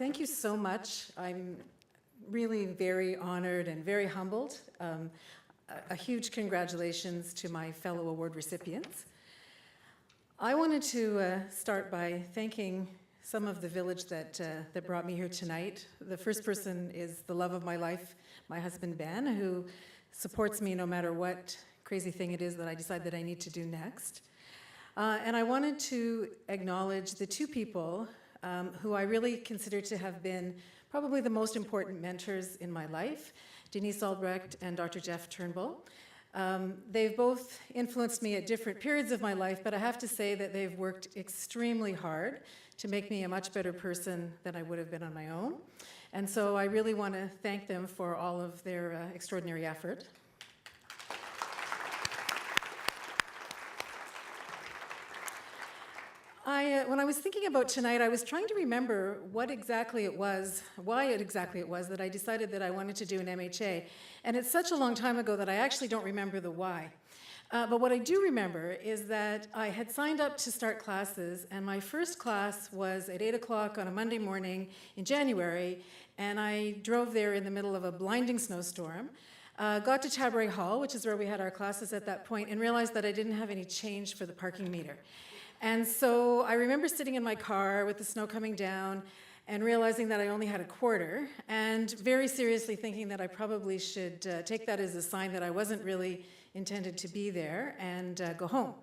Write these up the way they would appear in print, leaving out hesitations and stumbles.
Thank you so much. I'm really very honored and very humbled. A huge congratulations to my fellow award recipients. I wanted to start by thanking some of the village that brought me here tonight. The first person is the love of my life, my husband Ben, who supports me no matter what crazy thing it is that I decide that I need to do next. And I wanted to acknowledge the two people who I really consider to have been probably the most important mentors in my life, Denise Albrecht and Dr. Jeff Turnbull. They've both influenced me at different periods of my life, but I have to say that they've worked extremely hard to make me a much better person than I would have been on my own. And so I really want to thank them for all of their extraordinary effort. When I was thinking about tonight, I was trying to remember what exactly it was, why exactly it was that I decided that I wanted to do an MHA. And it's such a long time ago that I actually don't remember the why. But what I do remember is that I had signed up to start classes, and my first class was at 8 o'clock on a Monday morning in January, and I drove there in the middle of a blinding snowstorm, got to Tabaret Hall, which is where we had our classes at that point, and realized that I didn't have any change for the parking meter. And so I remember sitting in my car with the snow coming down and realizing that I only had a quarter, and very seriously thinking that I probably should take that as a sign that I wasn't really intended to be there and go home.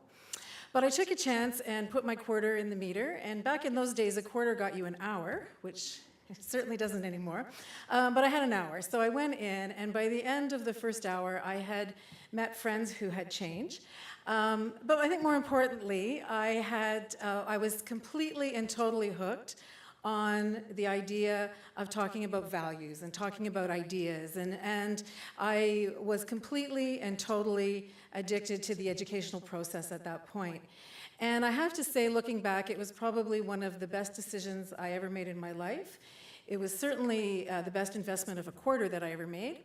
But I took a chance and put my quarter in the meter, and back in those days, a quarter got you an hour, which it certainly doesn't anymore, but I had an hour. So I went in, and by the end of the first hour, I had met friends who had change. But I think more importantly, I was completely and totally hooked on the idea of talking about values and talking about ideas. And I was completely and totally addicted to the educational process at that point. And I have to say, looking back, it was probably one of the best decisions I ever made in my life. It was certainly the best investment of a quarter that I ever made.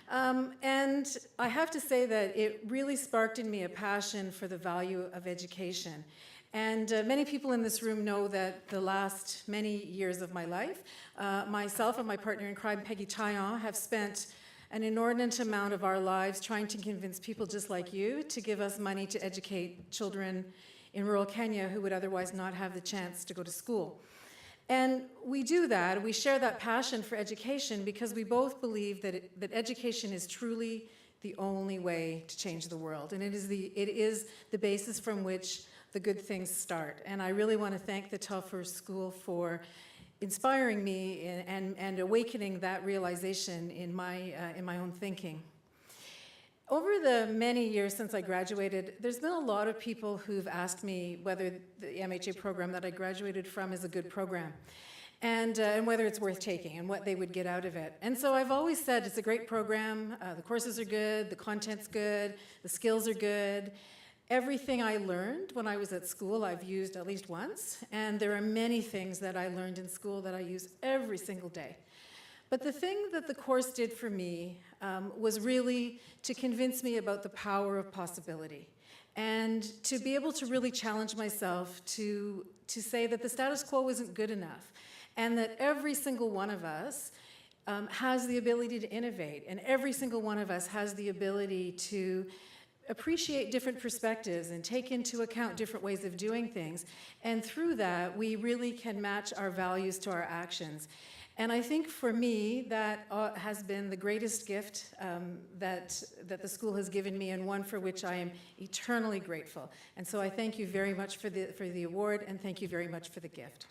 And I have to say that it really sparked in me a passion for the value of education. And many people in this room know that the last many years of my life, myself and my partner in crime, Peggy Taillon, have spent an inordinate amount of our lives trying to convince people just like you to give us money to educate children in rural Kenya who would otherwise not have the chance to go to school. And we do that, we share that passion for education because we both believe that education is truly the only way to change the world. And it is the basis from which the good things start. And I really want to thank the Telfer School for inspiring me and awakening that realization in my own thinking. Over the many years since I graduated, there's been a lot of people who've asked me whether the MHA program that I graduated from is a good program, and whether it's worth taking and what they would get out of it. And so I've always said it's a great program, the courses are good, the content's good, the skills are good. Everything I learned when I was at school I've used at least once, and there are many things that I learned in school that I use every single day. But the thing that the course did for me was really to convince me about the power of possibility and to be able to really challenge myself to say that the status quo isn't good enough and that every single one of us has the ability to innovate, and every single one of us has the ability to appreciate different perspectives and take into account different ways of doing things. And through that, we really can match our values to our actions. And I think for me, that has been the greatest gift that the school has given me, and one for which I am eternally grateful. And so I thank you very much for the award, and thank you very much for the gift.